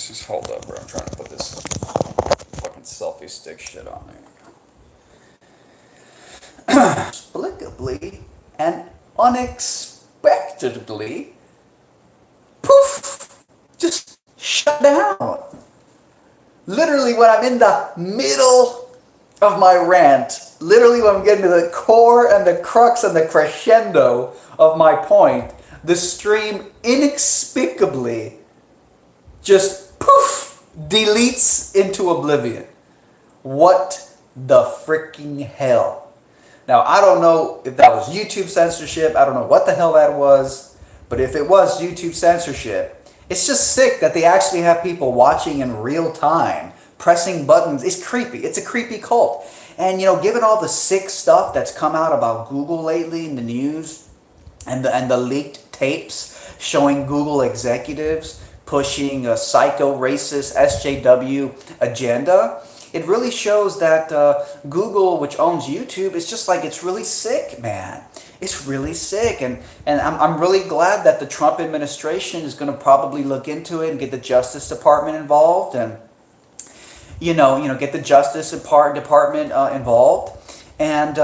Just hold up, bro. I'm trying to put this fucking selfie stick shit on there. Inexplicably and unexpectedly, poof, just shut down. Literally, when I'm in the middle of my rant, literally when I'm getting to the core and the crux and the crescendo of my point, the stream inexplicably just poof deletes into oblivion. What the freaking hell? Now, I don't know if that was YouTube censorship. I don't know what the hell that was. But if it was YouTube censorship, it's just sick that they actually have people watching in real time, pressing buttons. It's creepy. It's a creepy cult. And, you know, given all the sick stuff that's come out about Google lately in the news and the leaked tapes showing Google executives pushing a psycho racist SJW agenda, it really shows that Google, which owns YouTube, is just like, it's really sick, man. It's really sick. And I'm really glad that the Trump administration is going to probably look into it and get the Justice Department involved and, you know, get the Justice Department involved. And,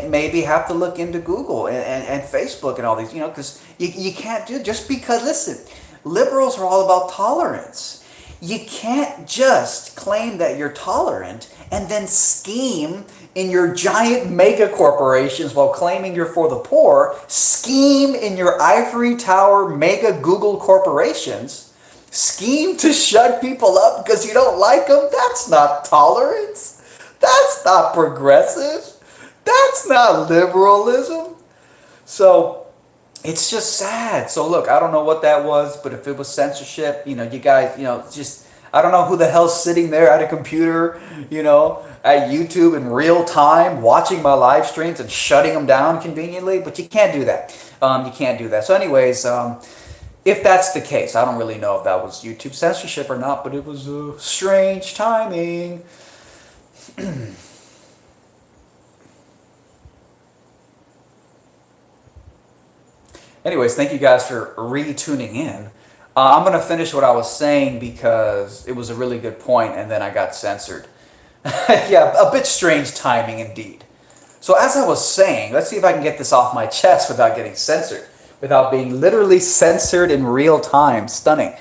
maybe have to look into Google and Facebook and all these, because you can't do it just because, listen, liberals are all about tolerance. You can't just claim that you're tolerant and then scheme in your giant mega corporations while claiming you're for the poor, scheme in your ivory tower mega Google corporations, scheme to shut people up because you don't like them. That's not tolerance. That's not progressive. That's not liberalism. So it's just sad. So look, I don't know what that was, but if it was censorship, you guys, just, I don't know who the hell's sitting there at a computer, at YouTube in real time, watching my live streams and shutting them down conveniently, but you can't do that. You can't do that. So anyways, if that's the case, I don't really know if that was YouTube censorship or not, but it was strange timing. Anyways, thank you guys for re-tuning in. I'm going to finish what I was saying because it was a really good point and then I got censored. Yeah, a bit strange timing indeed. So as I was saying, let's see if I can get this off my chest without getting censored, without being literally censored in real time. Stunning.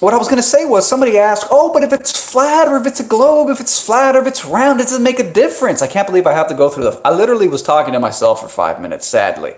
What I was going to say was, somebody asked, oh, but if it's flat or if it's a globe, if it's flat or if it's round, it doesn't make a difference. I can't believe I have to go through I literally was talking to myself for 5 minutes, sadly.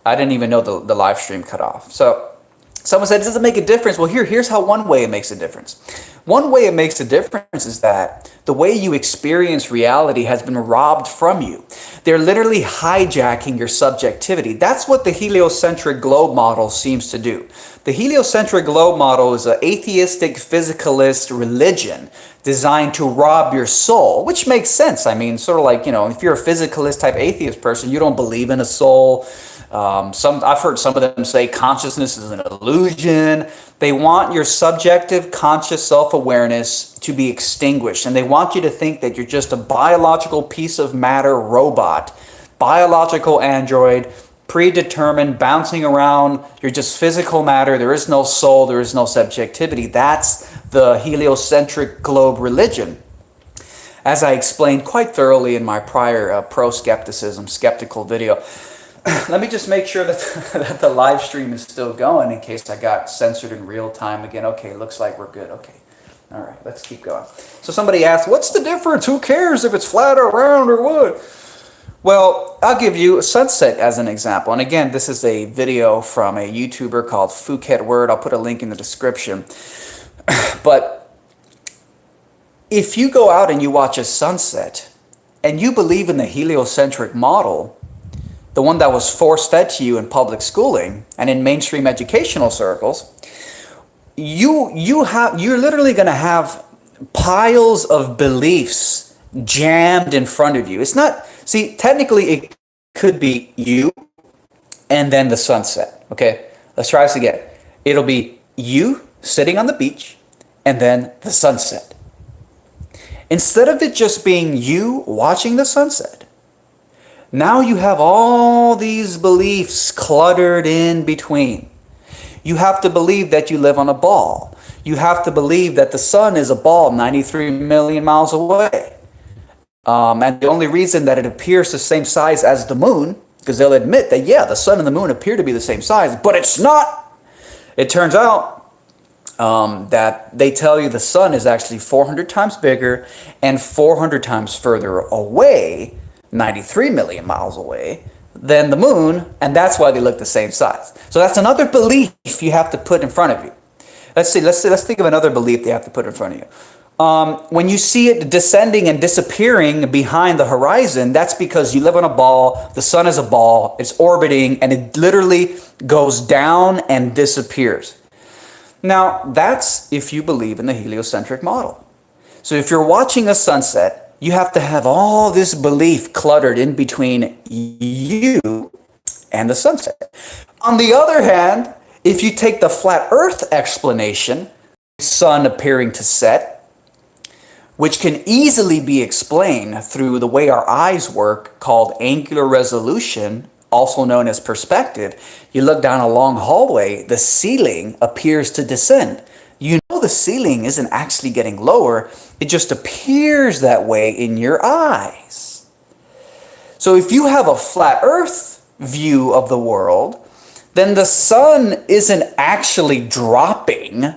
I didn't even know the live stream cut off. So someone said, it doesn't make a difference. Well, here's how one way it makes a difference. One way it makes a difference is that the way you experience reality has been robbed from you. They're literally hijacking your subjectivity. That's what the heliocentric globe model seems to do. The heliocentric globe model is an atheistic physicalist religion designed to rob your soul, which makes sense. I mean, sort of like, if you're a physicalist type atheist person, you don't believe in a soul. I've heard some of them say consciousness is an illusion. They want your subjective conscious self-awareness to be extinguished, and they want you to think that you're just a biological piece of matter robot, biological android, predetermined, bouncing around. You're just physical matter. There is no soul. There is no subjectivity. That's the heliocentric globe religion. As I explained quite thoroughly in my prior pro-skepticism, skeptical video. Let me just make sure that the live stream is still going in case I got censored in real time again. Okay, looks like we're good. Okay. All right, let's keep going. So somebody asked, what's the difference? Who cares if it's flat or round or what? Well, I'll give you sunset as an example. And again, this is a video from a YouTuber called Phuket Word. I'll put a link in the description. But if you go out and you watch a sunset and you believe in the heliocentric model, the one that was force-fed to you in public schooling and in mainstream educational circles, you're literally going to have piles of beliefs jammed in front of you. It's not, see, technically it could be you and then the sunset. Okay, let's try this again. It'll be you sitting on the beach and then the sunset. Instead of it just being you watching the sunset, now you have all these beliefs cluttered in between. You have to believe that you live on a ball. You have to believe that the sun is a ball 93 million miles away. And the only reason that it appears the same size as the moon, because they'll admit that, yeah, the sun and the moon appear to be the same size, but it's not. It turns out that they tell you the sun is actually 400 times bigger and 400 times further away, 93 million miles away, than the moon, and that's why they look the same size. So that's another belief you have to put in front of you. Let's think of another belief they have to put in front of you. When you see it descending and disappearing behind the horizon, that's because you live on a ball, the sun is a ball, it's orbiting, and it literally goes down and disappears. Now, that's if you believe in the heliocentric model. So if you're watching a sunset, you have to have all this belief cluttered in between you and the sunset. On the other hand, if you take the flat earth explanation, sun appearing to set, which can easily be explained through the way our eyes work, called angular resolution, also known as perspective. You look down a long hallway, the ceiling appears to descend. You know the ceiling isn't actually getting lower, it just appears that way in your eyes. So if you have a flat earth view of the world, then the sun isn't actually dropping.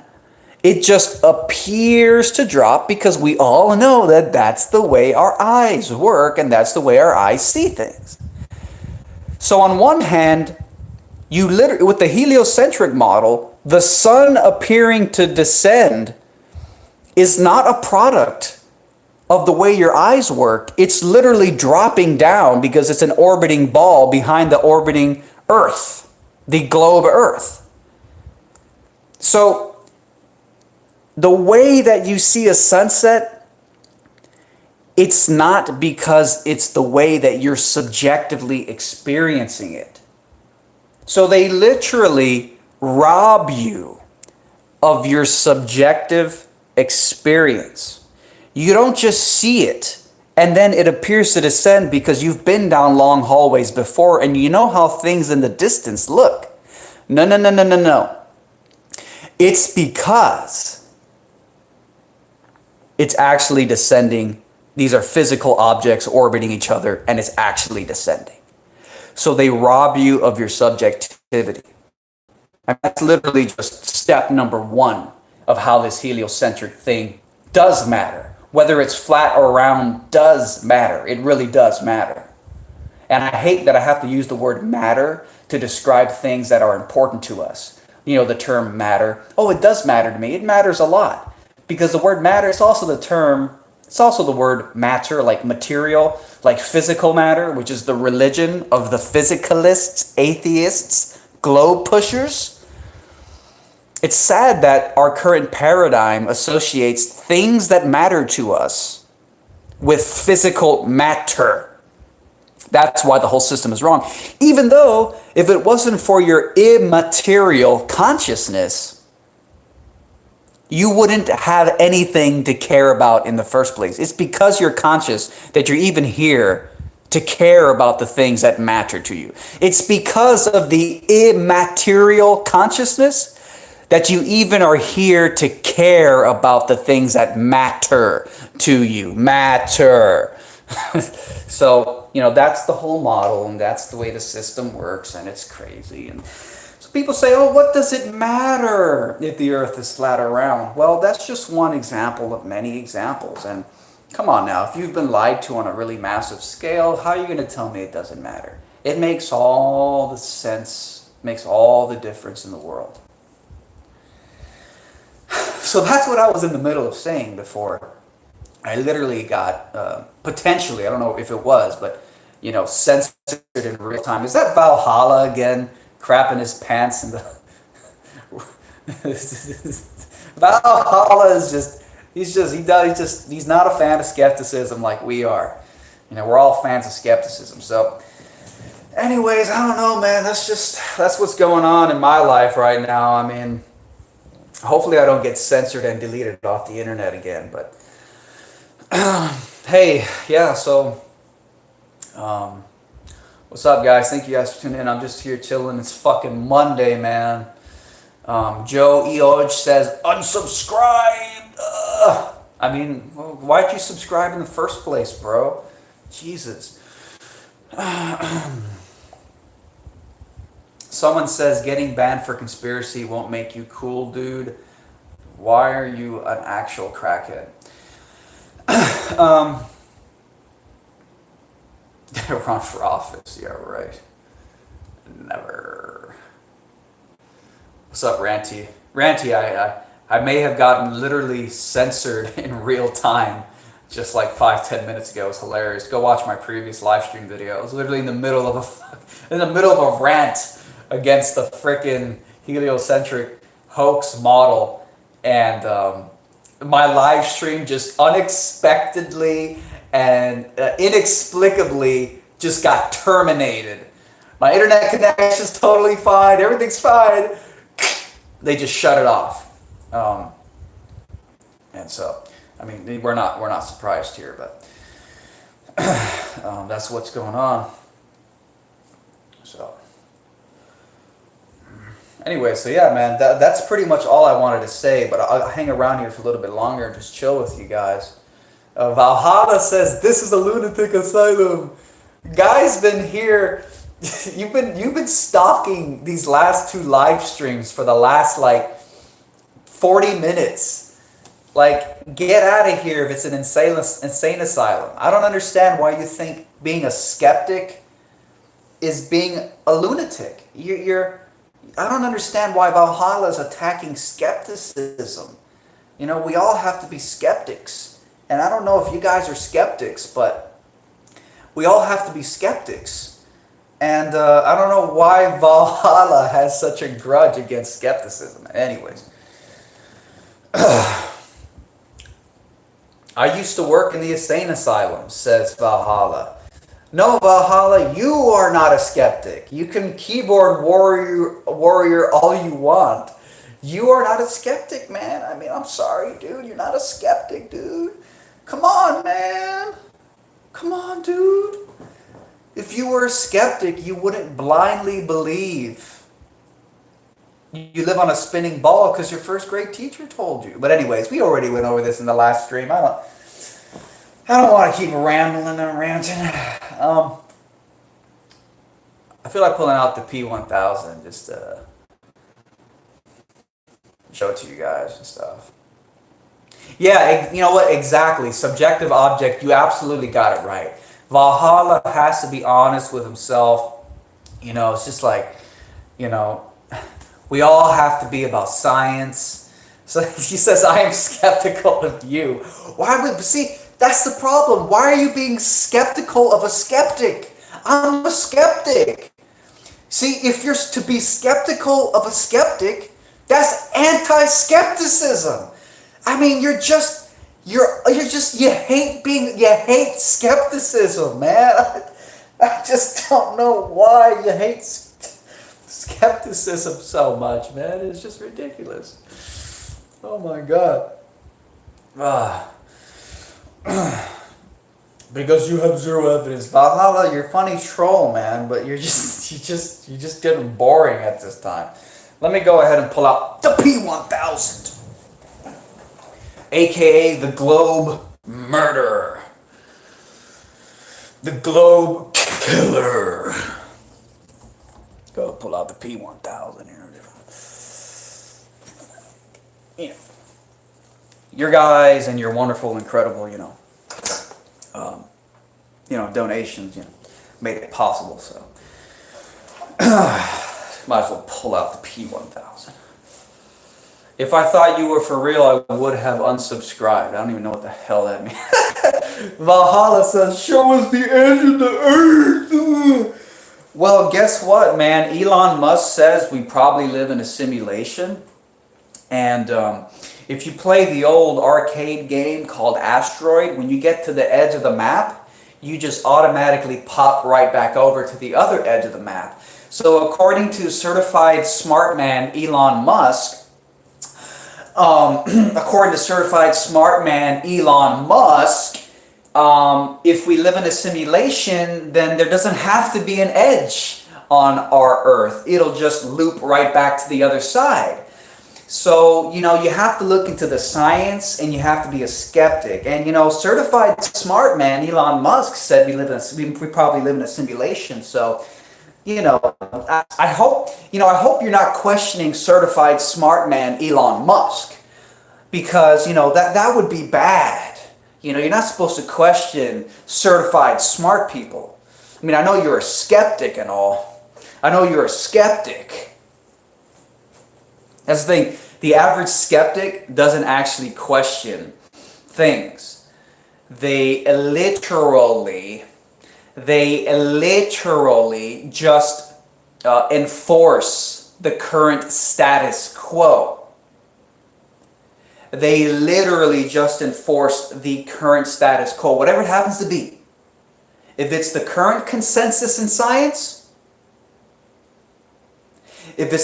It just appears to drop because we all know that that's the way our eyes work and that's the way our eyes see things. So on one hand, you literally, with the heliocentric model, the sun appearing to descend is not a product of the way your eyes work. It's literally dropping down because it's an orbiting ball behind the orbiting Earth, the globe Earth. So the way that you see a sunset, it's not because it's the way that you're subjectively experiencing it. So they literally rob you of your subjective experience. You don't just see it and then it appears to descend because you've been down long hallways before and you know how things in the distance look. No. It's because it's actually descending. These are physical objects orbiting each other, and it's actually descending. So they rob you of your subjectivity. And that's literally just step number one of how this heliocentric thing does matter. Whether it's flat or round does matter. It really does matter. And I hate that I have to use the word matter to describe things that are important to us. You know, the term matter. Oh, it does matter to me. It matters a lot. Because the word matter is also it's also the word matter, like material, like physical matter, which is the religion of the physicalists, atheists, globe pushers. It's sad that our current paradigm associates things that matter to us with physical matter. That's why the whole system is wrong. Even though, if it wasn't for your immaterial consciousness, you wouldn't have anything to care about in the first place. It's because you're conscious that you're even here to care about the things that matter to you. It's because of the immaterial consciousness that you even are here to care about the things that matter to you. Matter. So, you know, that's the whole model, and that's the way the system works, and it's crazy. And people say, oh, what does it matter if the earth is flat or round? Well, that's just one example of many examples. And come on now, if you've been lied to on a really massive scale, how are you going to tell me it doesn't matter? It makes all the sense, makes all the difference in the world. So that's what I was in the middle of saying before. I literally got, potentially, I don't know if it was, but, you know, censored in real time. Is that Valhalla again? Crapping his pants and the Valhalla is just he's not a fan of skepticism like we are. You know, we're all fans of skepticism. So anyways, I don't know, man, that's what's going on in my life right now. I mean, hopefully I don't get censored and deleted off the internet again, but hey, yeah, so what's up, guys? Thank you guys for tuning in. I'm just here chilling. It's fucking Monday, man. Joe Eoj says, unsubscribe. I mean, well, why'd you subscribe in the first place, bro? Jesus. Someone says getting banned for conspiracy won't make you cool, dude. Why are you an actual crackhead? Run for office. Yeah, right. Never. What's up, Ranty? Ranty, I may have gotten literally censored in real time just like 5-10 minutes ago. It was hilarious. Go watch my previous live stream video. I was literally in the middle of a rant against the frickin' heliocentric hoax model, and my live stream just unexpectedly and inexplicably just got terminated. My internet connection's totally fine, everything's fine. They just shut it off. And so, I mean, we're not surprised here, but that's what's going on. So, anyway, so yeah, man, that's pretty much all I wanted to say, but I'll hang around here for a little bit longer and just chill with you guys. Valhalla says, this is a lunatic asylum. Guy's been here. You've been stalking these last two live streams for the last like 40 minutes. Like, get out of here if it's an insane asylum. I don't understand why you think being a skeptic is being a lunatic. I don't understand why Valhalla is attacking skepticism. You know, we all have to be skeptics. And I don't know if you guys are skeptics, but we all have to be skeptics. And I don't know why Valhalla has such a grudge against skepticism. Anyways. I used to work in the insane asylum, says Valhalla. No, Valhalla, you are not a skeptic. You can keyboard warrior all you want. You are not a skeptic, man. I mean, I'm sorry, dude. You're not a skeptic, dude. Come on, man. Come on, dude. If you were a skeptic, you wouldn't blindly believe. You live on a spinning ball because your first grade teacher told you. But anyways, we already went over this in the last stream. I don't want to keep rambling and ranting. I feel like pulling out the P1000 just to show it to you guys and stuff. Yeah, you know what? Exactly. Subjective object. You absolutely got it right. Valhalla has to be honest with himself. You know, it's just like, you know, we all have to be about science. So he says, I am skeptical of you. Why would, see, that's the problem. Why are you being skeptical of a skeptic? I'm a skeptic. See, if you're to be skeptical of a skeptic, that's anti-skepticism. I mean, you hate skepticism, man. I just don't know why you hate skepticism so much, man. It's just ridiculous. Oh my God. Because you have zero evidence. Valhalla, you're a funny troll, man, but you're just getting boring at this time. Let me go ahead and pull out the P1000. AKA the Globe Murderer. The Globe Killer. Go pull out the P1000 here. You know, your guys and your wonderful, incredible, donations, made it possible. So, might as well pull out the P1000. If I thought you were for real, I would have unsubscribed. I don't even know what the hell that means. Valhalla says, show us the edge of the earth. Well, guess what, man? Elon Musk says we probably live in a simulation. And if you play the old arcade game called Asteroid, when you get to the edge of the map, you just automatically pop right back over to the other edge of the map. So according to certified smart man Elon Musk, if we live in a simulation, then there doesn't have to be an edge on our Earth. It'll just loop right back to the other side. So, you have to look into the science and you have to be a skeptic. And, certified smart man Elon Musk said we probably live in a simulation. So, I hope, you're not questioning certified smart man Elon Musk, because, that would be bad. You're not supposed to question certified smart people. I mean, I know you're a skeptic and all. I know you're a skeptic. That's the thing. The average skeptic doesn't actually question things. They literally just enforce the current status quo. They literally just enforce the current status quo, whatever it happens to be. If it's the current consensus in science, the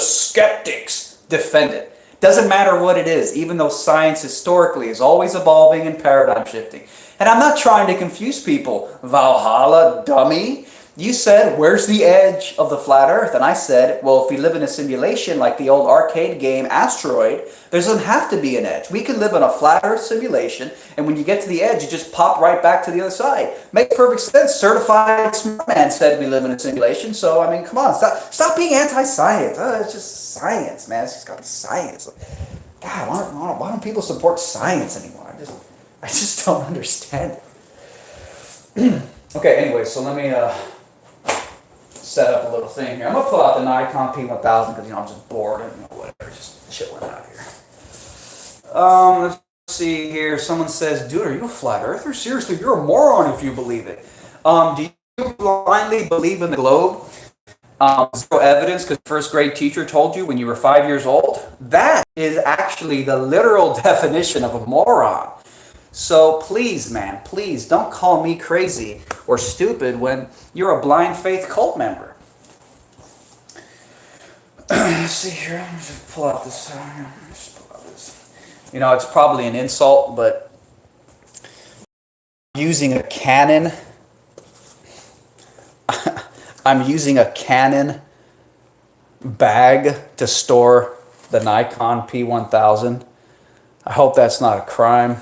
skeptics defend it. Doesn't matter what it is, even though science historically is always evolving and paradigm shifting. And I'm not trying to confuse people. Valhalla, dummy. You said, where's the edge of the flat earth? And I said, well, if we live in a simulation like the old arcade game Asteroid, there doesn't have to be an edge. We can live in a flat earth simulation, and when you get to the edge, you just pop right back to the other side. Makes perfect sense. Certified smart man said we live in a simulation, so, I mean, come on, stop being anti-science. It's just science, man. It's just got to be science. God, why don't people support science anymore? I just don't understand it. Okay, anyway, so let me set up a little thing here. I'm going to pull out the Nikon P1000 because, I'm just bored and, whatever, just chilling out here. Let's see here. Someone says, dude, are you a flat earther? Seriously, you're a moron if you believe it. Do you blindly believe in the globe? Zero evidence because first grade teacher told you when you were 5 years old? That is actually the literal definition of a moron. So please, man, please don't call me crazy or stupid when you're a blind faith cult member. Let's see here. Let me just pull out this. It's probably an insult, but using a Canon. I'm using a Canon bag to store the Nikon P1000. I hope that's not a crime.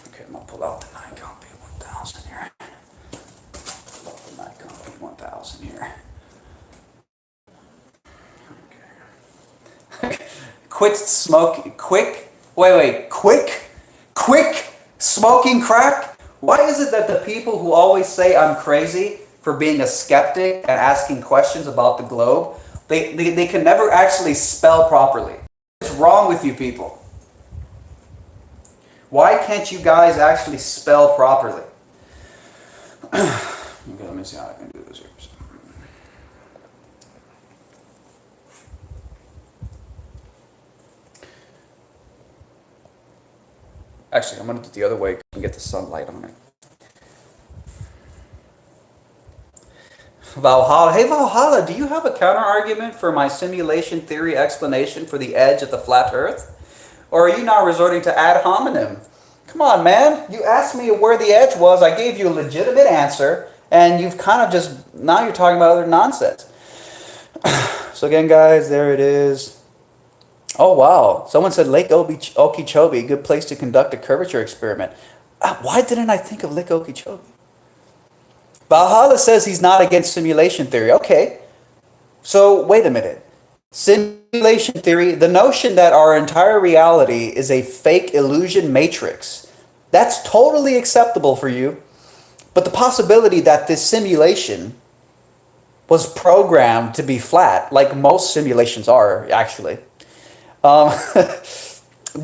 Okay, I'm going to pull out the Nikon P1000 here. Pull out the Nikon P1000 here. Okay. Quick smoking crack? Why is it that the people who always say I'm crazy for being a skeptic and asking questions about the globe, they can never actually spell properly? What's wrong with you people? Why can't you guys actually spell properly? Okay, let me see how I can do this here. Actually, I'm going to do it the other way and get the sunlight on it. Valhalla. Hey, Valhalla, do you have a counter-argument for my simulation theory explanation for the edge of the flat earth? Or are you now resorting to ad hominem? Come on, man. You asked me where the edge was. I gave you a legitimate answer. And you've kind of just, now you're talking about other nonsense. So again, guys, there it is. Oh, wow. Someone said Lake Okeechobee, good place to conduct a curvature experiment. Why didn't I think of Lake Okeechobee? Valhalla says he's not against simulation theory. Okay. So wait a minute. Simulation theory, the notion that our entire reality is a fake illusion matrix, that's totally acceptable for you. But the possibility that this simulation was programmed to be flat, like most simulations are, actually,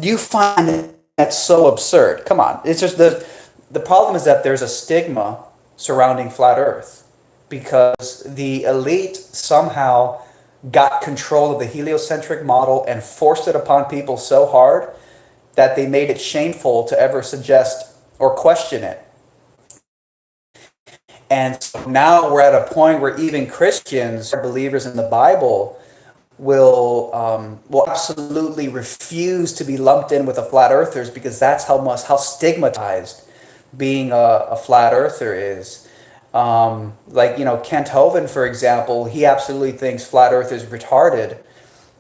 you find that so absurd. Come on. It's just the problem is that there's a stigma surrounding flat Earth because the elite somehow got control of the heliocentric model and forced it upon people so hard that they made it shameful to ever suggest or question it. And so now we're at a point where even Christians, believers in the Bible, will absolutely refuse to be lumped in with the flat earthers because that's how stigmatized being a flat earther is. Like, Kent Hovind, for example, he absolutely thinks flat Earth is retarded.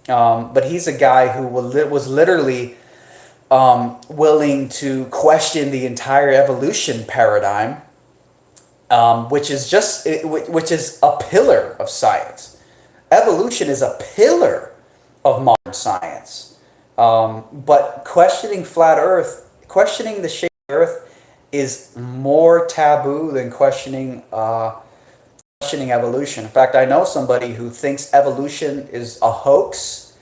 But he's a guy who was literally willing to question the entire evolution paradigm, which is a pillar of science. Evolution is a pillar of modern science. But questioning flat Earth, questioning the shape of Earth, is more taboo than questioning evolution. In fact, I know somebody who thinks evolution is a hoax,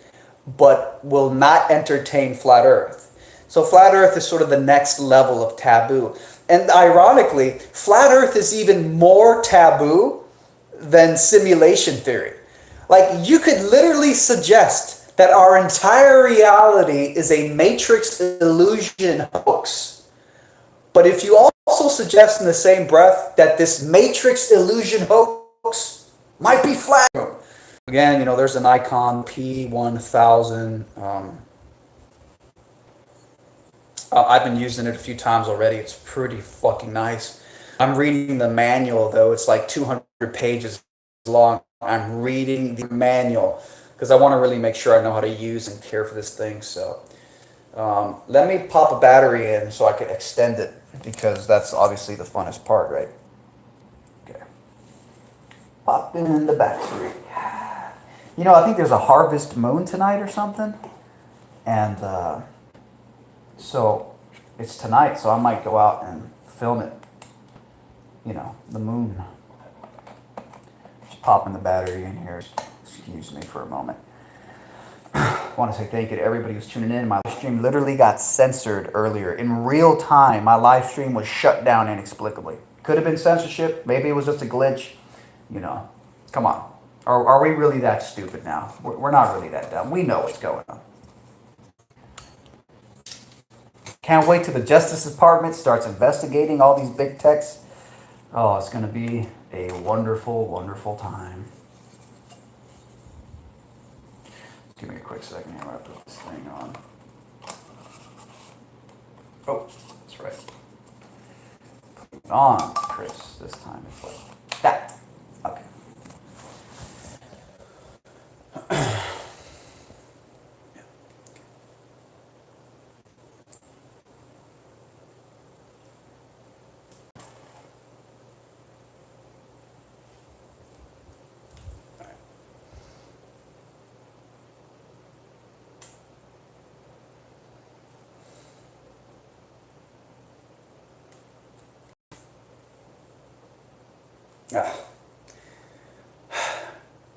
but will not entertain flat Earth. So flat Earth is sort of the next level of taboo. And ironically, flat Earth is even more taboo than simulation theory. Like, you could literally suggest that our entire reality is a matrix illusion hoax. But if you also suggest in the same breath that this matrix illusion hoax might be flat. Again, there's an icon, P1000. I've been using it a few times already. It's pretty fucking nice. I'm reading the manual, though. It's like 200 pages long. I'm reading the manual because I want to really make sure I know how to use and care for this thing. So let me pop a battery in so I can extend it, because that's obviously the funnest part, right? Okay. Pop in the battery. I think there's a harvest moon tonight or something. And so it's tonight, so I might go out and film it. The moon. Just popping the battery in here. Excuse me for a moment. I want to say thank you to everybody who's tuning in. My live stream literally got censored earlier. In real time, my live stream was shut down inexplicably. Could have been censorship. Maybe it was just a glitch. Come on. Are we really that stupid now? We're not really that dumb. We know what's going on. Can't wait till the Justice Department starts investigating all these big techs. Oh, it's going to be a wonderful, wonderful time. Give me a quick second here while I put this thing on. Oh, that's right. Put it on, Chris. This time it's like that. Okay.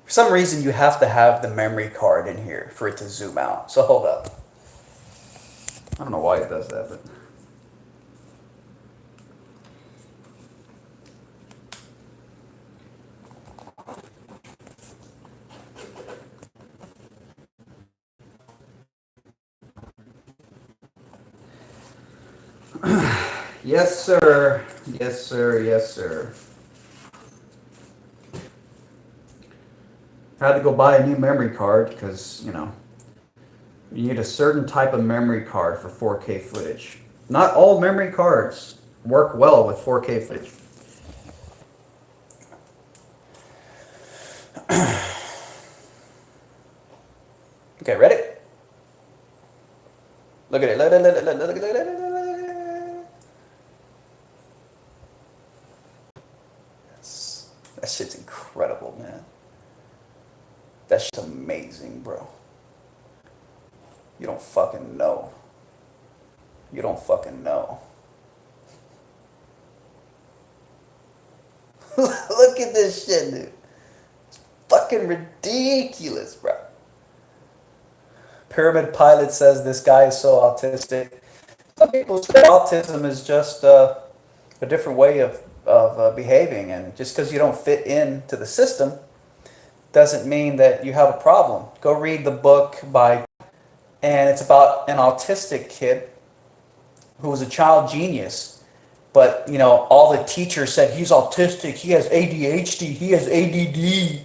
For some reason, you have to have the memory card in here for it to zoom out. So hold up. I don't know why it does that, but... Yes, sir. Yes, sir. Yes, sir. I had to go buy a new memory card because, you need a certain type of memory card for 4K footage. Not all memory cards work well with 4K footage. Okay, ready? Look at it. Look at it. That shit's incredible, man. That shit's amazing, bro. You don't fucking know. You don't fucking know. Look at this shit, dude. It's fucking ridiculous, bro. Pyramid Pilot says this guy is so autistic. Some people say autism is just a different way of behaving, and just because you don't fit into the system doesn't mean that you have a problem. Go read the book and it's about an autistic kid who was a child genius, but all the teachers said he's autistic, he has ADHD, he has ADD.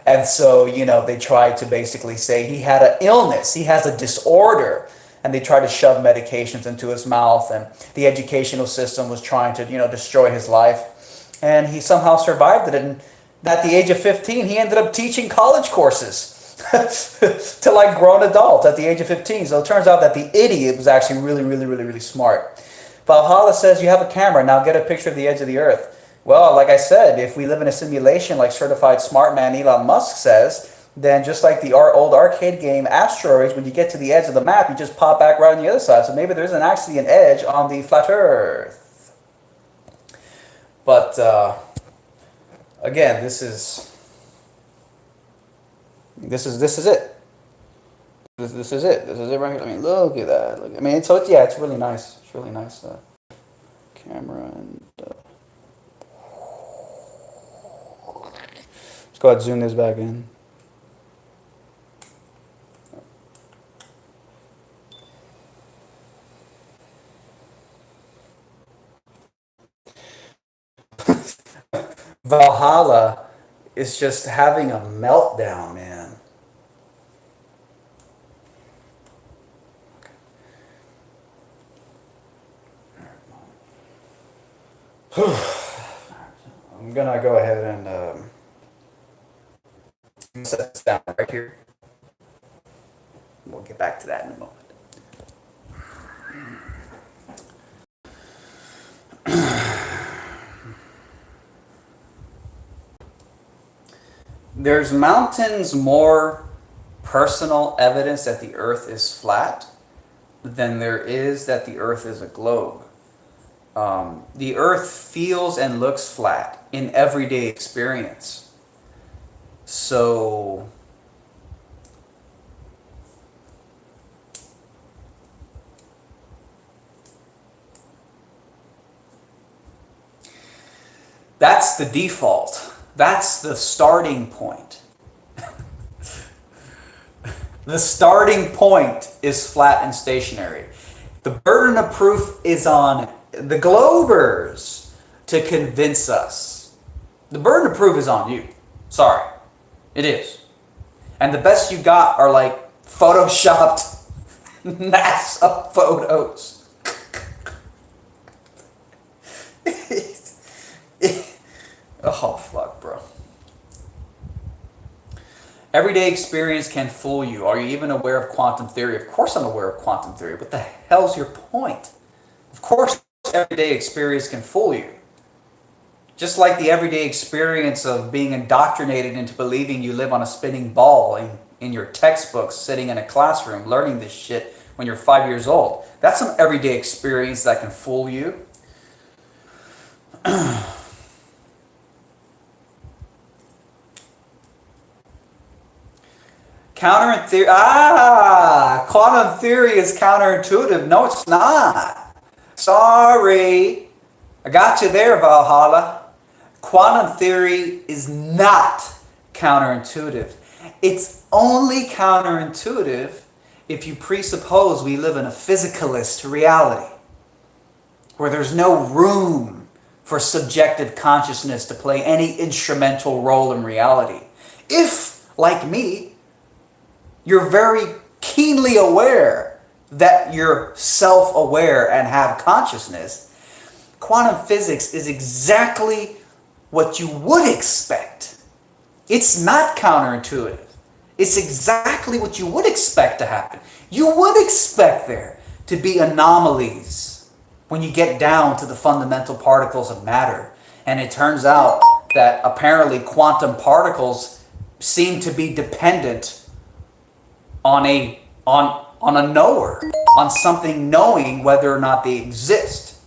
And so, they tried to basically say he had an illness, he has a disorder, and they tried to shove medications into his mouth, and the educational system was trying to, destroy his life. and he somehow survived it. And at the age of 15, he ended up teaching college courses to like grown adults at the age of 15. So it turns out that the idiot was actually really, really, really, really smart. Valhalla says, you have a camera, now get a picture of the edge of the earth. Well, like I said, if we live in a simulation like certified smart man Elon Musk says, then just like the old arcade game Asteroids, when you get to the edge of the map, you just pop back right on the other side. So maybe there isn't actually an edge on the flat earth. But again, this is it. This is it. This is it right here. I mean, look at that. Look, I mean, so it's, yeah, it's really nice. It's really nice. Camera and let's go ahead and zoom this back in. Valhalla is just having a meltdown, man. I'm gonna go ahead and set this down right here. We'll get back to that in a moment. There's mountains more personal evidence that the earth is flat than there is that the earth is a globe. The earth feels and looks flat in everyday experience. So that's the default. That's the starting point. The starting point is flat and stationary. The burden of proof is on the globers to convince us. The burden of proof is on you. Sorry. It is. And the best you got are like photoshopped NASA photos. Oh, fuck, bro. Everyday experience can fool you. Are you even aware of quantum theory? Of course I'm aware of quantum theory. What the hell's your point? Of course everyday experience can fool you. Just like the everyday experience of being indoctrinated into believing you live on a spinning ball in your textbooks, sitting in a classroom, learning this shit when you're 5 years old. That's some everyday experience that can fool you. Quantum theory is counterintuitive. No, it's not. Sorry. I got you there, Valhalla. Quantum theory is not counterintuitive. It's only counterintuitive if you presuppose we live in a physicalist reality, where there's no room for subjective consciousness to play any instrumental role in reality. If, like me, you're very keenly aware that you're self-aware and have consciousness, quantum physics is exactly what you would expect. It's not counterintuitive. It's exactly what you would expect to happen. You would expect there to be anomalies when you get down to the fundamental particles of matter. And it turns out that apparently quantum particles seem to be dependent on a knower, on something knowing whether or not they exist.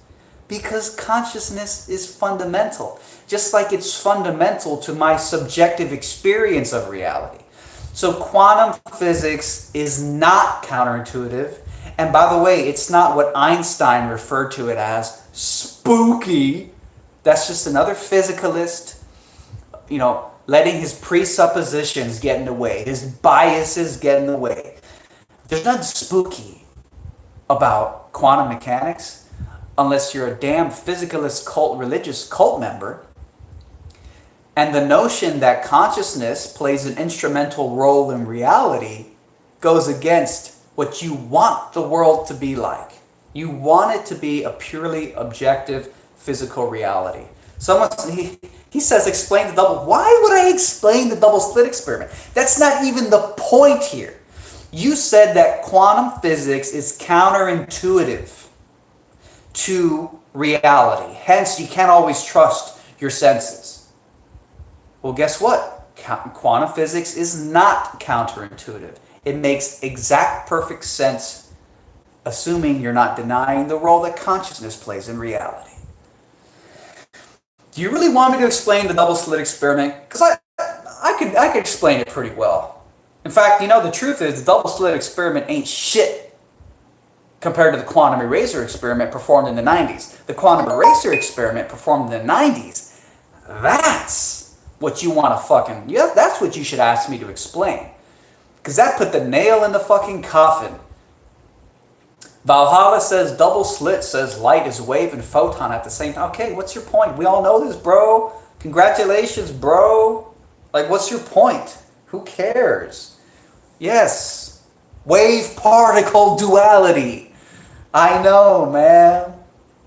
Because consciousness is fundamental, just like it's fundamental to my subjective experience of reality. So quantum physics is not counterintuitive. And by the way, it's not what Einstein referred to it as, spooky. That's just another physicalist, letting his presuppositions get in the way, his biases get in the way. There's nothing spooky about quantum mechanics unless you're a damn physicalist religious cult member. And the notion that consciousness plays an instrumental role in reality goes against what you want the world to be like. You want it to be a purely objective physical reality. He says explain the double. Why would I explain the double slit experiment? That's not even the point here. You said that quantum physics is counterintuitive to reality. Hence, you can't always trust your senses. Well, guess what? Quantum physics is not counterintuitive. It makes exact perfect sense, assuming you're not denying the role that consciousness plays in reality. Do you really want me to explain the double slit experiment? Because I could explain it pretty well. In fact, the truth is the double slit experiment ain't shit compared to the quantum eraser experiment performed in the 90s. The quantum eraser experiment performed in the 90s, that's what you want to that's what you should ask me to explain. Because that put the nail in the fucking coffin. Valhalla says double slit says light is wave and photon at the same time. Okay, what's your point? We all know this, bro. Congratulations, bro. Like, what's your point? Who cares? Yes. Wave-particle duality. I know, man.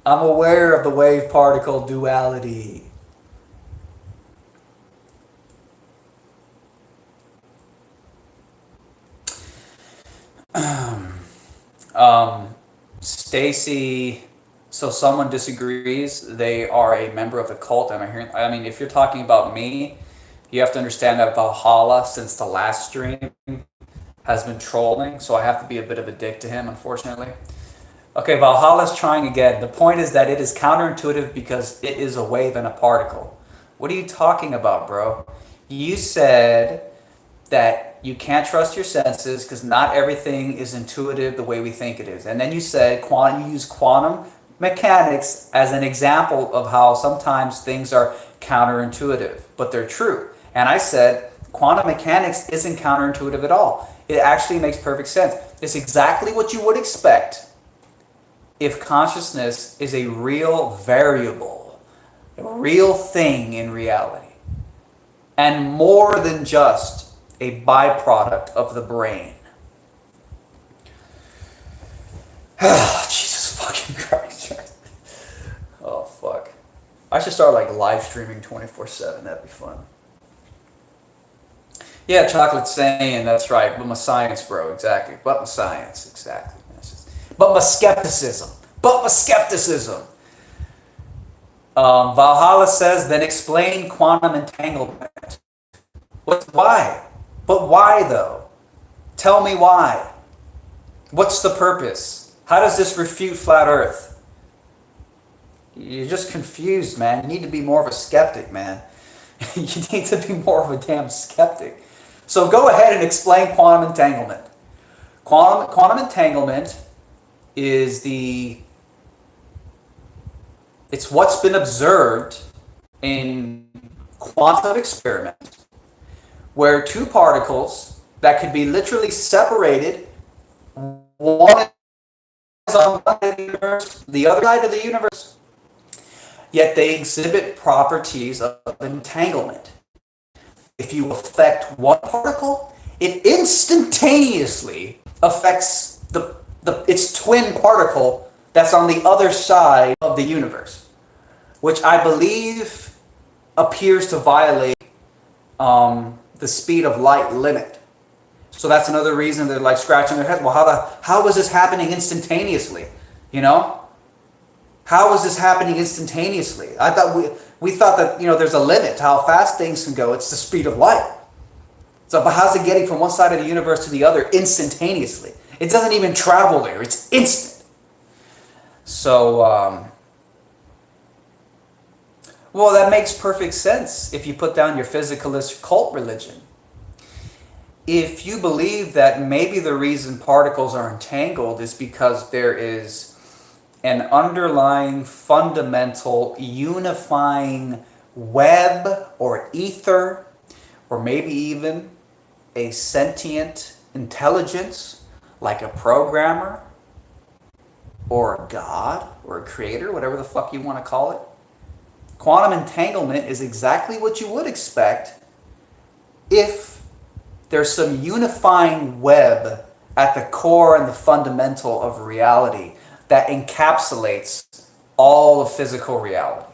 I'm aware of the wave-particle duality. Stacy, so someone disagrees. They are a member of the cult. I mean, if you're talking about me, you have to understand that Valhalla, since the last stream, has been trolling, so I have to be a bit of a dick to him, unfortunately. Okay, Valhalla's trying again. The point is that it is counterintuitive because it is a wave and a particle. What are you talking about, bro? You said that you can't trust your senses because not everything is intuitive the way we think it is. And then you said you use quantum mechanics as an example of how sometimes things are counterintuitive, but they're true. And I said quantum mechanics isn't counterintuitive at all. It actually makes perfect sense. It's exactly what you would expect if consciousness is a real variable, a real thing in reality, and more than just a byproduct of the brain. Jesus fucking Christ. Oh, fuck. I should start live streaming 24/7. That'd be fun. Yeah, Chocolate's saying that's right. But my science, bro. Exactly. But my science. Exactly. But my skepticism. Valhalla says, then explain quantum entanglement. Why? But why, though? Tell me why. What's the purpose? How does this refute flat Earth? You're just confused, man. You need to be more of a skeptic, man. You need to be more of a damn skeptic. So go ahead and explain quantum entanglement. Quantum entanglement is it's what's been observed in quantum experiments, where two particles that could be literally separated, one is on one side of the universe, the other side of the universe, yet they exhibit properties of entanglement. If you affect one particle, it instantaneously affects its twin particle that's on the other side of the universe, which I believe appears to violate the speed of light limit. So that's another reason they're scratching their heads. Well, how is this happening instantaneously? How is this happening instantaneously? I thought we thought that there's a limit to how fast things can go. It's the speed of light. So, but how's it getting from one side of the universe to the other instantaneously? It doesn't even travel there. It's instant. So, well, that makes perfect sense if you put down your physicalist cult religion. If you believe that maybe the reason particles are entangled is because there is an underlying fundamental unifying web or ether, or maybe even a sentient intelligence like a programmer or a god or a creator, whatever the fuck you want to call it. Quantum entanglement is exactly what you would expect if there's some unifying web at the core and the fundamental of reality that encapsulates all of physical reality.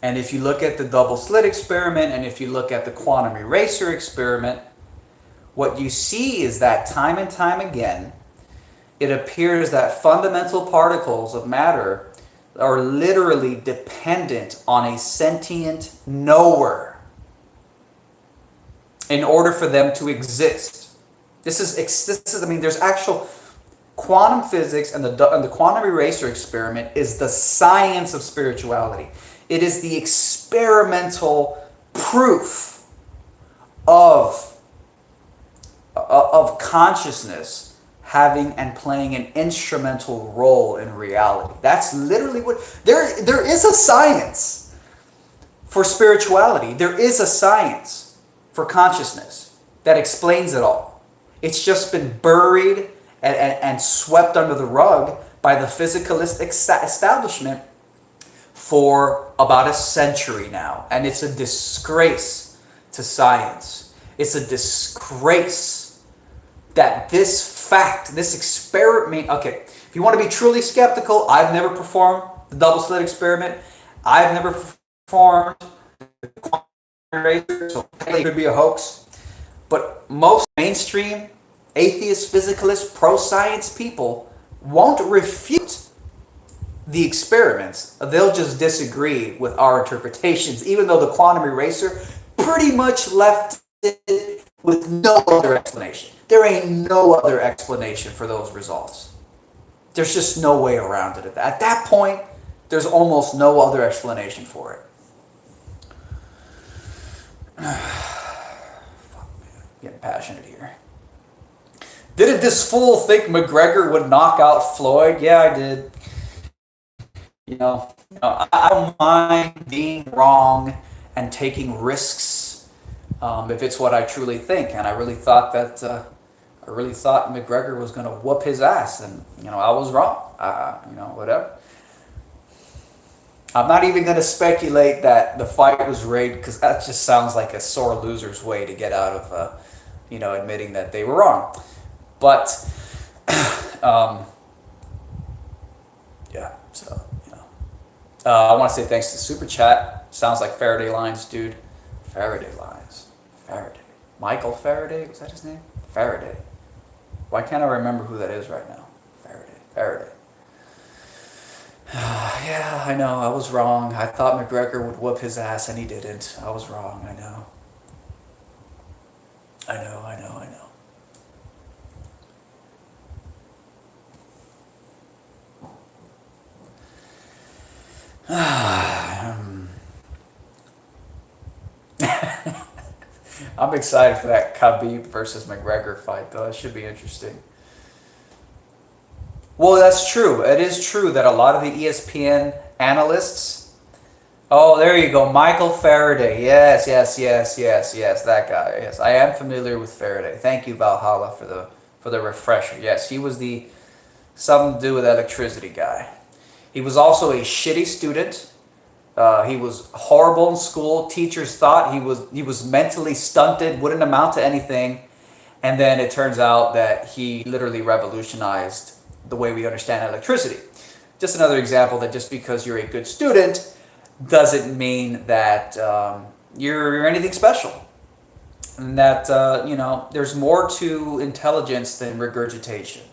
And if you look at the double slit experiment, and if you look at the quantum eraser experiment, what you see is that time and time again, it appears that fundamental particles of matter are literally dependent on a sentient knower in order for them to exist. This is I mean, there's actual quantum physics, and the quantum eraser experiment is the science of spirituality. It is the experimental proof of consciousness having and playing an instrumental role in reality. That's literally what there is a science for spirituality. There is a science for consciousness that explains it all. It's just been buried and swept under the rug by the physicalist establishment for about a century now. And it's a disgrace to science. It's a disgrace that this fact, this experiment, okay, if you want to be truly skeptical, I've never performed the double slit experiment. I've never performed the quantum eraser, so it could be a hoax. But most mainstream atheist, physicalist, pro-science people won't refute the experiments. They'll just disagree with our interpretations, even though the quantum eraser pretty much left it with no other explanation. There ain't no other explanation for those results. There's just no way around it. At that point, there's almost no other explanation for it. Fuck, man. Getting passionate here. Didn't this fool think McGregor would knock out Floyd? Yeah, I did. You know, I don't mind being wrong and taking risks if it's what I truly think. And I really thought that McGregor was going to whoop his ass, and I was wrong. Whatever. I'm not even going to speculate that the fight was rigged, because that just sounds like a sore loser's way to get out of, admitting that they were wrong. But, yeah, so, I want to say thanks to Super Chat. Sounds like Faraday lines, dude. Faraday lines. Faraday. Michael Faraday? Was that his name? Faraday. Why can't I remember who that is right now? Faraday. Yeah, I know, I was wrong. I thought McGregor would whoop his ass, and he didn't. I was wrong, I know. I'm excited for that Khabib versus McGregor fight, though. It should be interesting. Well, that's true. It is true that a lot of the ESPN analysts... Oh, there you go. Michael Faraday. Yes, that guy. Yes, I am familiar with Faraday. Thank you, Valhalla, for the refresher. Yes, he was the something to do with electricity guy. He was also a shitty student. He was horrible in school. Teachers thought he was mentally stunted, wouldn't amount to anything. And then it turns out that he literally revolutionized the way we understand electricity. Just another example that just because you're a good student doesn't mean that you're anything special. And that, there's more to intelligence than regurgitation.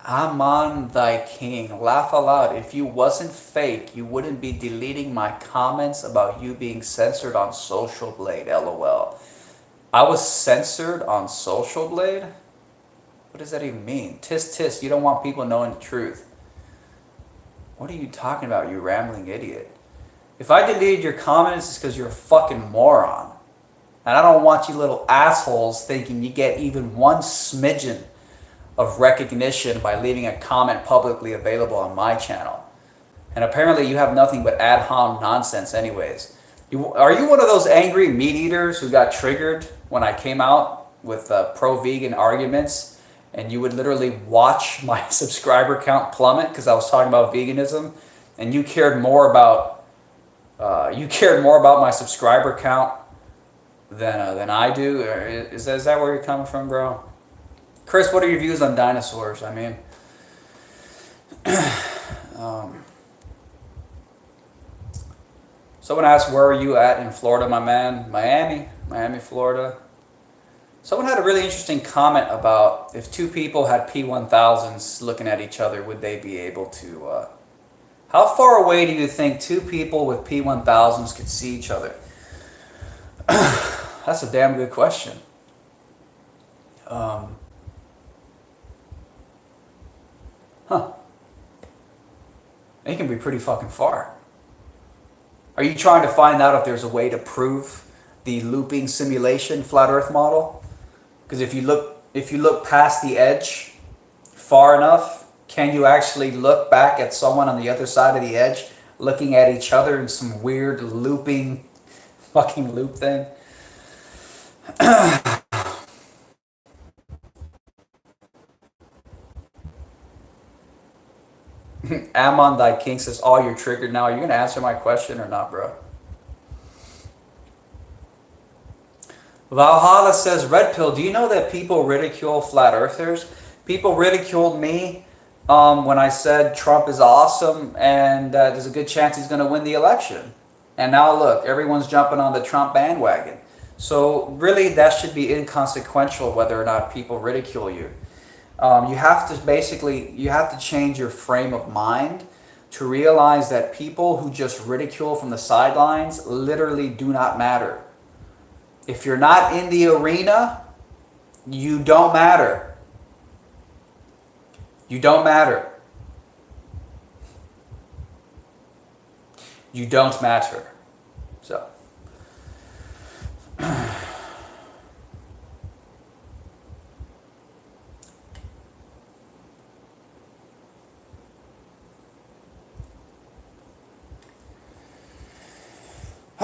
I'm on thy king. Laugh aloud. If you wasn't fake, you wouldn't be deleting my comments about you being censored on Social Blade. LOL. I was censored on Social Blade? What does that even mean? Tisk tisk, you don't want people knowing the truth. What are you talking about, you rambling idiot? If I deleted your comments, it's because you're a fucking moron. And I don't want you little assholes thinking you get even one smidgen of recognition by leaving a comment publicly available on my channel. And apparently you have nothing but ad hom nonsense anyways. Are you one of those angry meat eaters who got triggered when I came out with pro-vegan arguments, and you would literally watch my subscriber count plummet because I was talking about veganism, and you cared more about my subscriber count than I do? Is that where you're coming from, bro? Chris, what are your views on dinosaurs? I mean, someone asked, where are you at in Florida, my man? Miami, Florida. Someone had a really interesting comment about if two people had P1000s looking at each other, would they be able to... how far away do you think two people with P1000s could see each other? That's a damn good question. It can be pretty fucking far. Are you trying to find out if there's a way to prove the looping simulation flat Earth model? Because if you look past the edge far enough, can you actually look back at someone on the other side of the edge looking at each other in some weird looping fucking loop thing? Amon Thy King says, oh, you're triggered now. Are you going to answer my question or not, bro? Valhalla says, Red Pill, do you know that people ridicule flat earthers? People ridiculed me when I said Trump is awesome and there's a good chance he's going to win the election. And now look, everyone's jumping on the Trump bandwagon. So really that should be inconsequential whether or not people ridicule you. You have to change your frame of mind to realize that people who just ridicule from the sidelines literally do not matter. If you're not in the arena, you don't matter. You don't matter. You don't matter. So.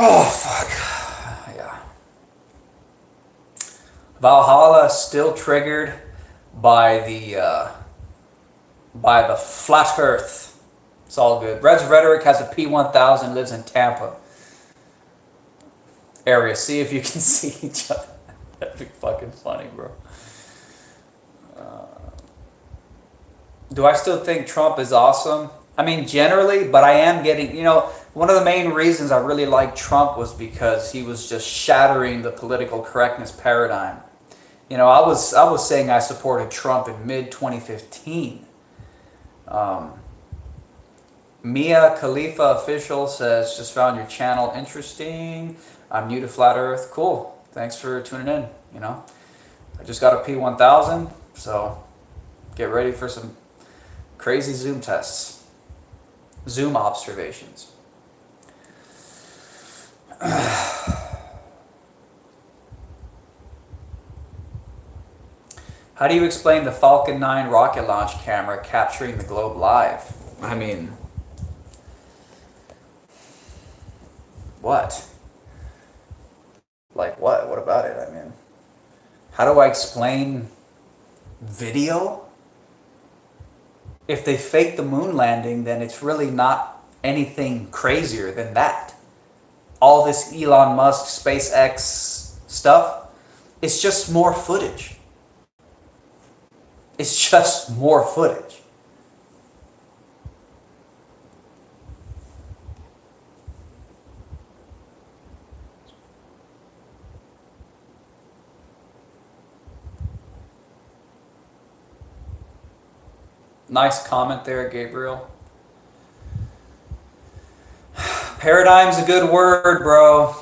Oh, fuck. Yeah. Valhalla still triggered by the flat earth. It's all good. Red's Rhetoric has a P1000, lives in Tampa area. See if you can see each other. That'd be fucking funny, bro. Do I still think Trump is awesome? I mean, generally, but I am getting, one of the main reasons I really liked Trump was because he was just shattering the political correctness paradigm. I was saying I supported Trump in mid-2015. Mia Khalifa Official says, just found your channel interesting. I'm new to Flat Earth. Cool. Thanks for tuning in. I just got a P1000, so get ready for some crazy Zoom tests. Zoom observations. How do you explain the Falcon 9 rocket launch camera capturing the globe live? I mean, what? Like what? What about it? I mean, how do I explain video? If they fake the moon landing, then it's really not anything crazier than that. All this Elon Musk, SpaceX stuff, it's just more footage. It's just more footage. Nice comment there, Gabriel. Paradigm's a good word, bro.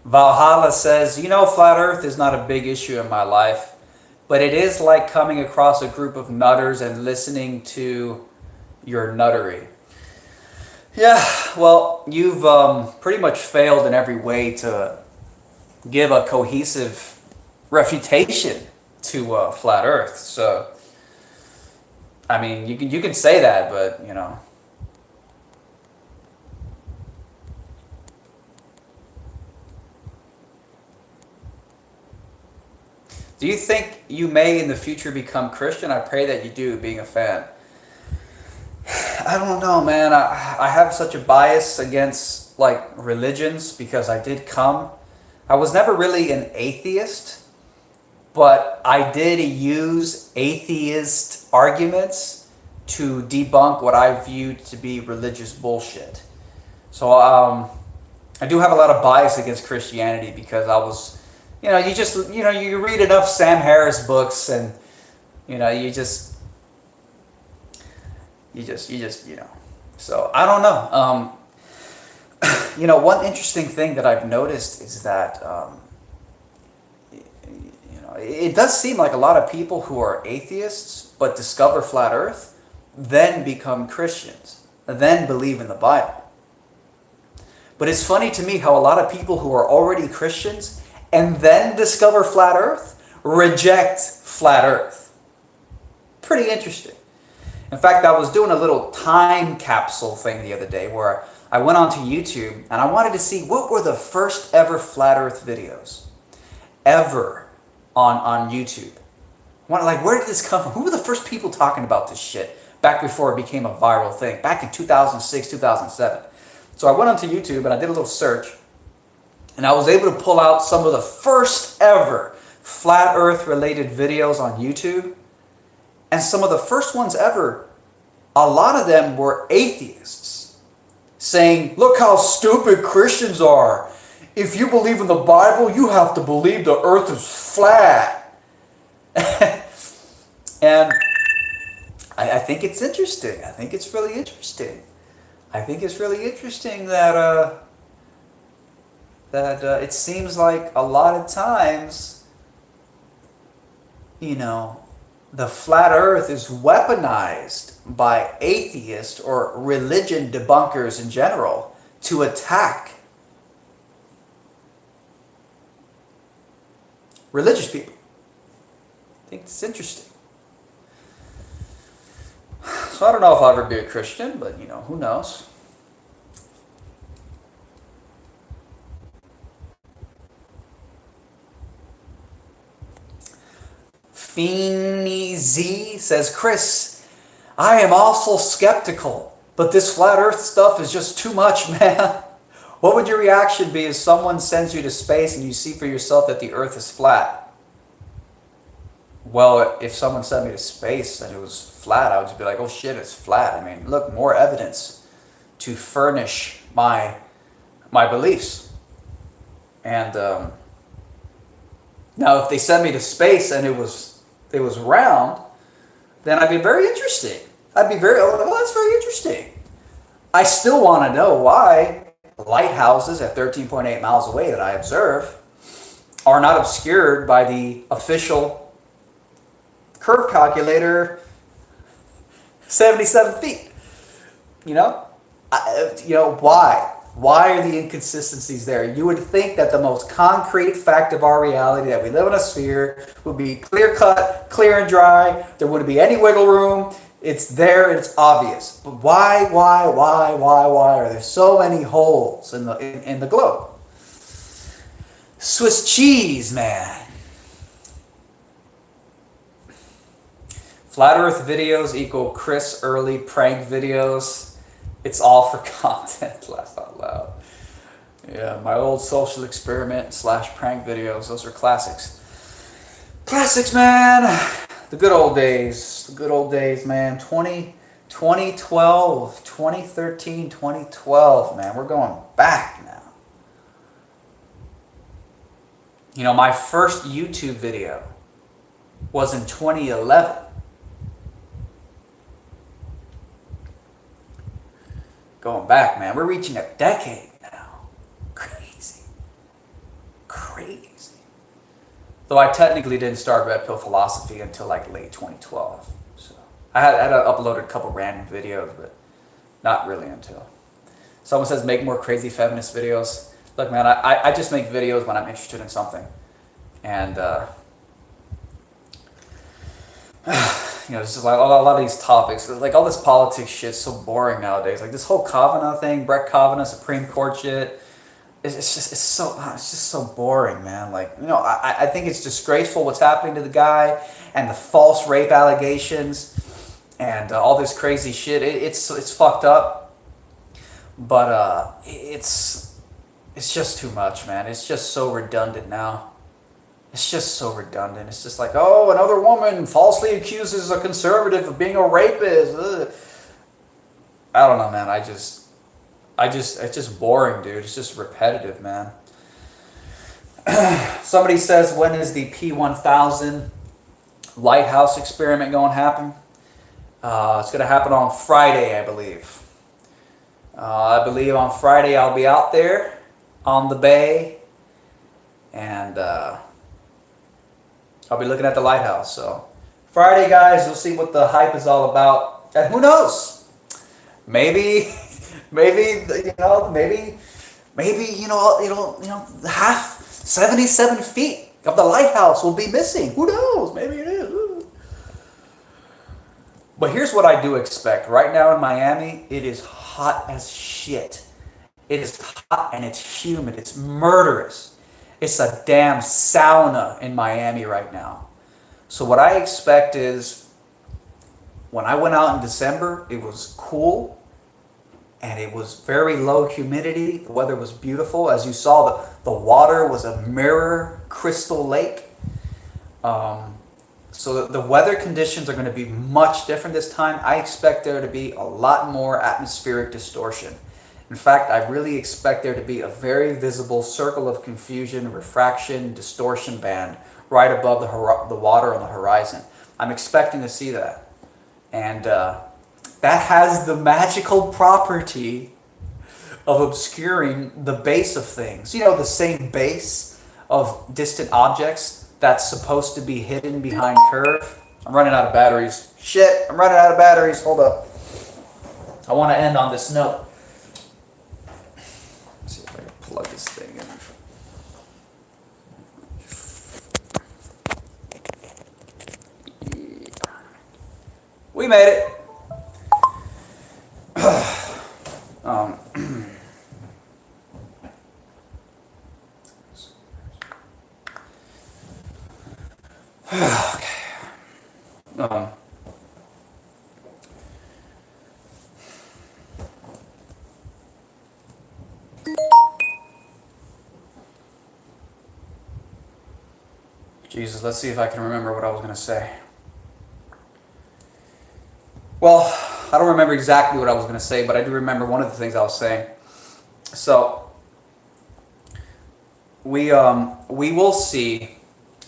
Valhalla says, Flat Earth is not a big issue in my life, but it is like coming across a group of nutters and listening to your nuttery. Yeah, well, you've pretty much failed in every way to give a cohesive refutation to Flat Earth. So I mean, you can say that, but you know. Do you think you may in the future become Christian? I pray that you do, being a fan. I don't know, man. I have such a bias against like religions because I did come. I was never really an atheist, but I did use atheist arguments to debunk what I viewed to be religious bullshit. So I do have a lot of bias against Christianity because I was, you read enough Sam Harris books and, you just. So I don't know. One interesting thing that I've noticed is that, it does seem like a lot of people who are atheists but discover flat Earth then become Christians, then believe in the Bible. But it's funny to me how a lot of people who are already Christians and then discover flat Earth reject flat Earth. Pretty interesting. In fact, I was doing a little time capsule thing the other day where I went onto YouTube and I wanted to see what were the first ever flat Earth videos ever on YouTube. Where did this come from? Who were the first people talking about this shit back before it became a viral thing, back in 2006, 2007? So I went onto YouTube and I did a little search and I was able to pull out some of the first ever flat Earth related videos on YouTube. And some of the first ones ever, a lot of them were atheists saying, look how stupid Christians are. If you believe in the Bible, you have to believe the earth is flat. And I think it's interesting. I think it's really interesting. I think it's really interesting that it seems like a lot of times, the flat earth is weaponized by atheists or religion debunkers in general to attack religious people. I think it's interesting. So I don't know if I'll ever be a Christian, but who knows? Feeny Z says, Chris, I am also skeptical, but this flat earth stuff is just too much, man. What would your reaction be if someone sends you to space and you see for yourself that the earth is flat? Well, if someone sent me to space and it was flat, I would just be like, oh shit, it's flat. I mean, look, more evidence to furnish my beliefs. And now if they sent me to space and it was round, then I'd be very interested. I'd be that's very interesting. I still want to know why lighthouses at 13.8 miles away that I observe are not obscured by the official curve calculator 77 feet. Why? Why are the inconsistencies there? You would think that the most concrete fact of our reality, that we live in a sphere, would be clear cut, clear and dry. There wouldn't be any wiggle room. It's there and it's obvious. But why are there so many holes in the globe? Swiss cheese, man. Flat Earth videos equal Chris Early prank videos. It's all for content. Laugh out loud. Yeah, my old social experiment / prank videos. Those are classics. Classics, man. The good old days. The good old days, man. 2012, 2013, 2012, man. We're going back now. My first YouTube video was in 2011. Going back, man. We're reaching a decade now. Crazy. Though I technically didn't start Red Pill Philosophy until like late 2012. So I had uploaded a couple random videos, but not really until. Someone says make more crazy feminist videos. Look, man, I just make videos when I'm interested in something. And it's just like a lot of these topics, like all this politics shit's so boring nowadays. Like this whole Kavanaugh thing, Brett Kavanaugh, Supreme Court shit. It's just so boring, man. Like, I think it's disgraceful what's happening to the guy and the false rape allegations and all this crazy shit. It's fucked up, but it's just too much, man. It's just so redundant now. It's just so redundant. It's just like, oh, another woman falsely accuses a conservative of being a rapist. Ugh. I don't know, man. It's just boring, dude. It's just repetitive, man. Somebody says, when is the P1000 lighthouse experiment going to happen? It's going to happen on Friday, I believe. I believe on Friday I'll be out there on the bay, and I'll be looking at the lighthouse. So Friday, guys, you'll see what the hype is all about. And who knows? Maybe half 77 feet of the lighthouse will be missing. Who knows? Maybe it is. But here's what I do expect. Right now in Miami, it is hot as shit. It is hot and it's humid. It's murderous. It's a damn sauna in Miami right now. So what I expect is, when I went out in December, it was cool. And it was very low humidity. The weather was beautiful. As you saw, the water was a mirror crystal lake. So the weather conditions are going to be much different this time. I expect there to be a lot more atmospheric distortion. In fact, I really expect there to be a very visible circle of confusion, refraction, distortion band right above the water on the horizon. I'm expecting to see that. And that has the magical property of obscuring the base of things. The same base of distant objects that's supposed to be hidden behind curve. I'm running out of batteries. Shit, I'm running out of batteries. Hold up. I want to end on this note. Let's see if I can plug this thing in. We made it. Jesus, let's see if I can remember what I was going to say. Well, I don't remember exactly what I was going to say, but I do remember one of the things I was saying. So, we will see.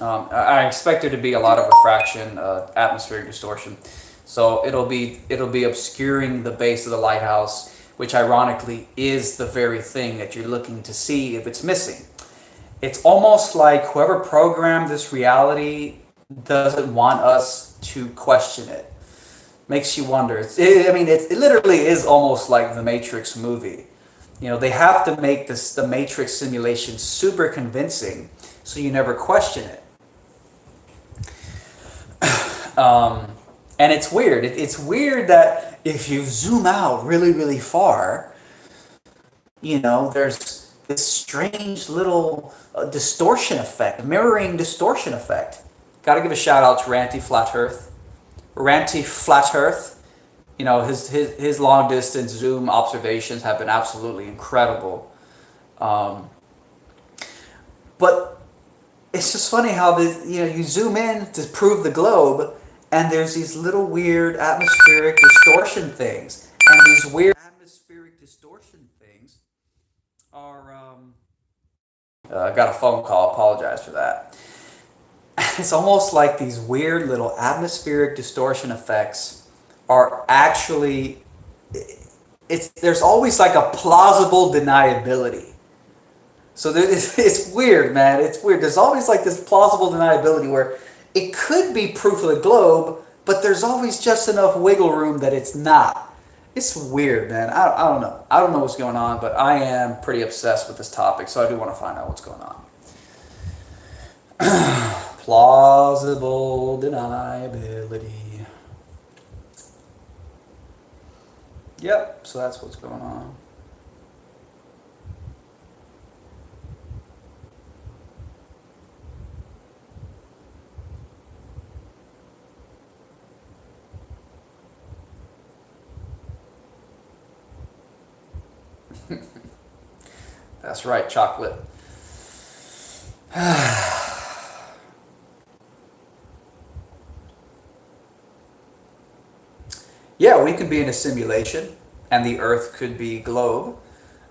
I expect there to be a lot of refraction, atmospheric distortion. So it'll be obscuring the base of the lighthouse, which ironically is the very thing that you're looking to see if it's missing. It's almost like whoever programmed this reality doesn't want us to question it. Makes you wonder. It literally is almost like the Matrix movie. They have to make the Matrix simulation super convincing so you never question it. And it's weird. It's weird that if you zoom out really, really far, there's this strange little distortion effect, mirroring distortion effect. Got to give a shout out to Ranty Flat Earth. His long distance zoom observations have been absolutely incredible. But it's just funny how you zoom in to prove the globe, and there's these little weird atmospheric distortion things, and these weird atmospheric distortion things are. I got a phone call. Apologize for that. It's almost like these weird little atmospheric distortion effects are actually. There's always like a plausible deniability. So it's weird, man. It's weird. There's always like this plausible deniability where it could be proof of the globe, but there's always just enough wiggle room that it's not. It's weird, man. I don't know. I don't know what's going on, but I am pretty obsessed with this topic, so I do want to find out what's going on. Plausible deniability. Yep, so that's what's going on. That's right, chocolate. Yeah, we could be in a simulation and the Earth could be globe.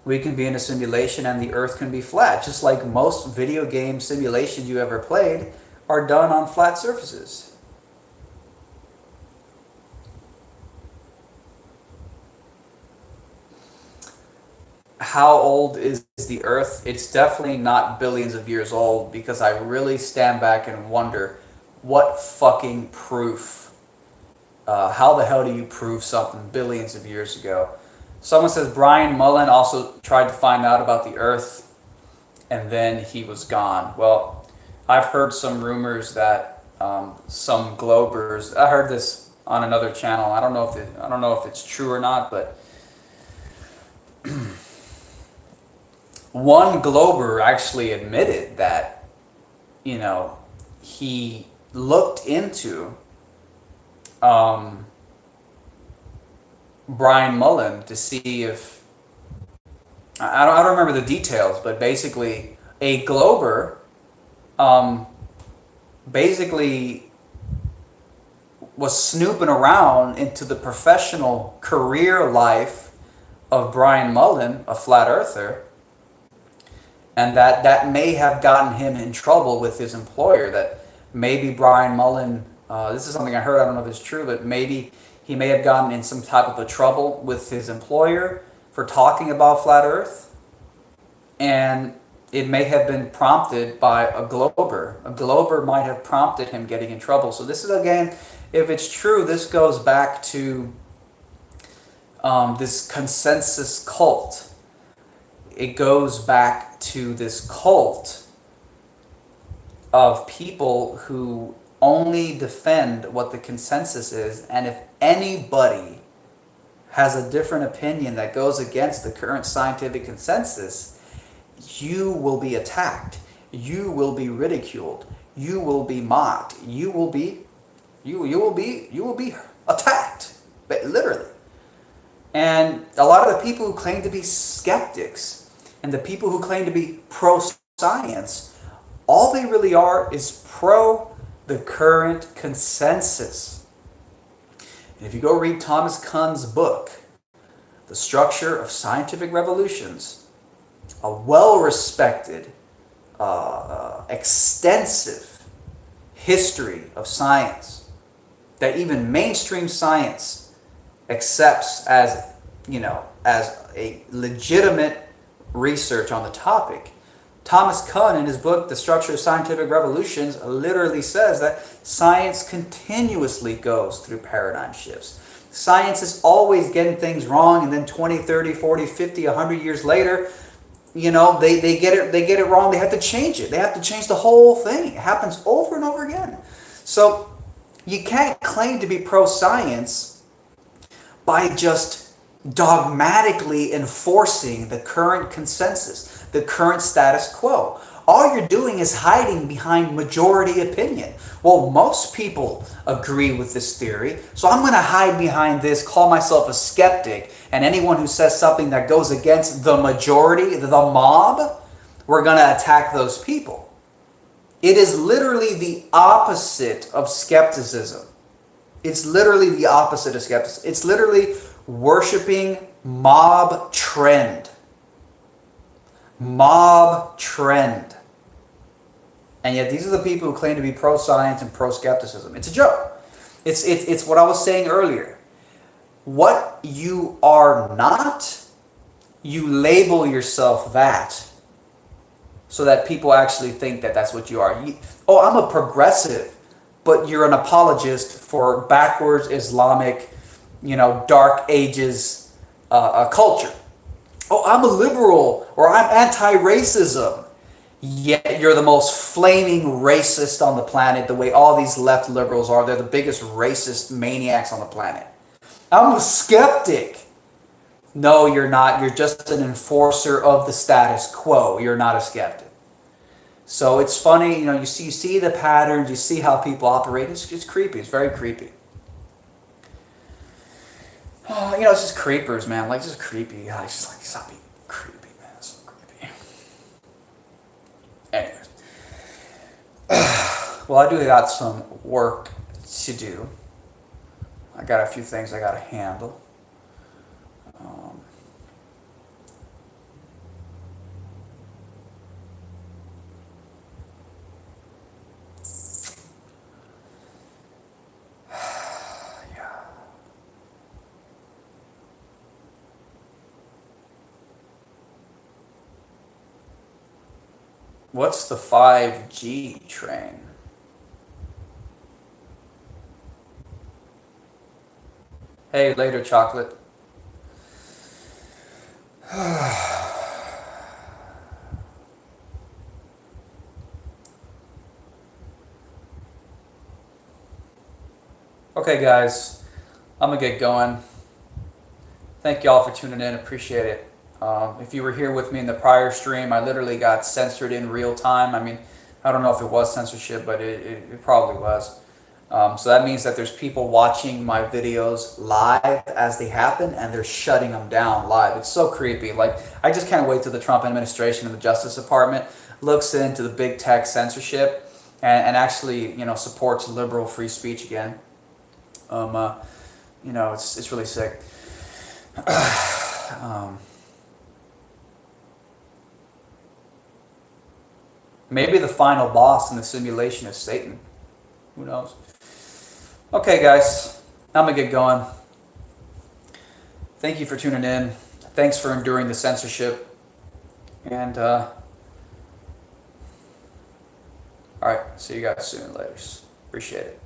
We can be in a simulation and the Earth can be flat, just like most video game simulations you ever played are done on flat surfaces. How old is the Earth? It's definitely not billions of years old because I really stand back and wonder what fucking proof. How the hell do you prove something billions of years ago? Someone says Brian Mullen also tried to find out about the Earth and then he was gone. Well, I've heard some rumors that some globers. I heard this on another channel. I don't know if it's true or not, but one glober actually admitted that, you know, he looked into um, Brian Mullen to see if I don't remember the details, but basically a glober um, basically was snooping around into the professional career life of Brian Mullen, a flat earther, and that may have gotten him in trouble with his employer. That maybe Brian Mullen, this is something I heard, I don't know if it's true, but maybe he may have gotten in some type of a trouble with his employer for talking about flat Earth, and it may have been prompted by a glober. A glober might have prompted him getting in trouble. So this is, again, if it's true, this goes back to this consensus cult. It goes back to this cult of people who only defend what the consensus is, and if anybody has a different opinion that goes against the current scientific consensus, you will be attacked, you will be ridiculed, you will be mocked, you will be attacked, but literally. And a lot of the people who claim to be skeptics and the people who claim to be pro-science, all they really are is pro the current consensus. And if you go read Thomas Kuhn's book, The Structure of Scientific Revolutions, a well-respected, extensive history of science that even mainstream science accepts as, as a legitimate research on the topic. Thomas Kuhn, in his book, The Structure of Scientific Revolutions, literally says that science continuously goes through paradigm shifts. Science is always getting things wrong, and then 20, 30, 40, 50, 100 years later, they get it wrong. They have to change it. They have to change the whole thing. It happens over and over again. So you can't claim to be pro-science by just dogmatically enforcing the current consensus, the current status quo. All you're doing is hiding behind majority opinion. Well, most people agree with this theory, so I'm going to hide behind this, call myself a skeptic, and anyone who says something that goes against the majority, the mob, we're going to attack those people. It is literally the opposite of skepticism. It's literally the opposite of skepticism. It's literally worshiping mob trend. Mob trend. And yet these are the people who claim to be pro-science and pro-skepticism. It's a joke. It's what I was saying earlier. What you are not, you label yourself that so that people actually think that that's what you are. I'm a progressive, but you're an apologist for backwards Islamic, dark ages culture. Oh, I'm a liberal, or I'm anti-racism. Yet you're the most flaming racist on the planet, the way all these left liberals are. They're the biggest racist maniacs on the planet. I'm a skeptic. No, you're not. You're just an enforcer of the status quo. You're not a skeptic. So it's funny, you see the patterns, you see how people operate. It's creepy. It's very creepy. It's just creepers, man. Like, just creepy. I just like, stop being creepy, man. It's so creepy. Anyways. Well, I do got some work to do. I got a few things I got to handle. What's the 5G train? Hey, later, chocolate. Okay, guys, I'm gonna get going. Thank y'all for tuning in. Appreciate it. If you were here with me in the prior stream, I literally got censored in real time. I mean, I don't know if it was censorship, but it probably was. So that means that there's people watching my videos live as they happen, and they're shutting them down live. It's so creepy. Like, I just can't wait till the Trump administration and the Justice Department looks into the big tech censorship and actually, supports liberal free speech again. It's really sick. Maybe the final boss in the simulation is Satan. Who knows? Okay, guys, I'm gonna get going. Thank you for tuning in. Thanks for enduring the censorship. And, all right, see you guys soon. Later. Appreciate it.